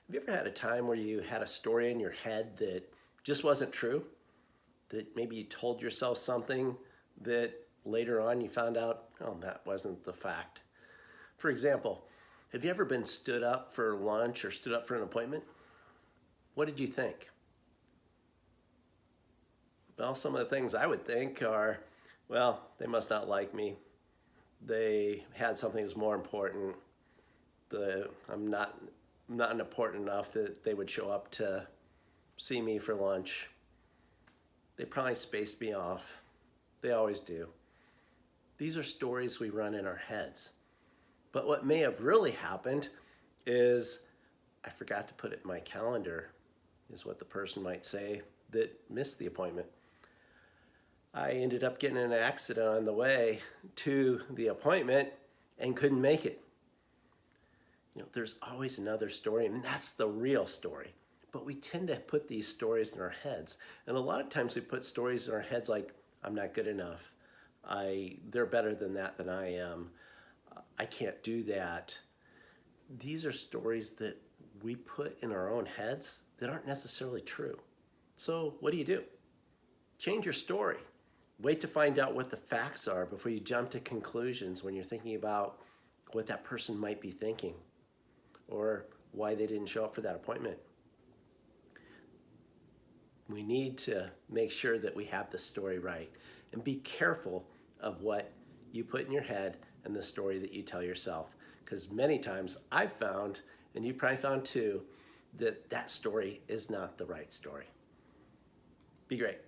Have you ever had a time where you had a story in your head that just wasn't true? That maybe you told yourself something that later on you found out, oh, that wasn't the fact. For example, have you ever been stood up for lunch or stood up for an appointment? What did you think? Well, some of the things I would think are, well, they must not like me. They had something that was more important. I'm not important enough that they would show up to see me for lunch. They probably spaced me off. They always do. These are stories we run in our heads. But what may have really happened is I forgot to put it in my calendar, is what the person might say that missed the appointment. I ended up getting in an accident on the way to the appointment and couldn't make it. There's always another story, and that's the real story. But we tend to put these stories in our heads. And a lot of times we put stories in our heads like, I'm not good enough. They're better than that than I am. I can't do that. These are stories that we put in our own heads that aren't necessarily true. So what do? Change your story. Wait to find out what the facts are before you jump to conclusions when you're thinking about what that person might be thinking or why they didn't show up for that appointment. We need to make sure that we have the story right and be careful of what you put in your head and the story that you tell yourself. Because many times I've found, and you probably found too, that story is not the right story. Be great.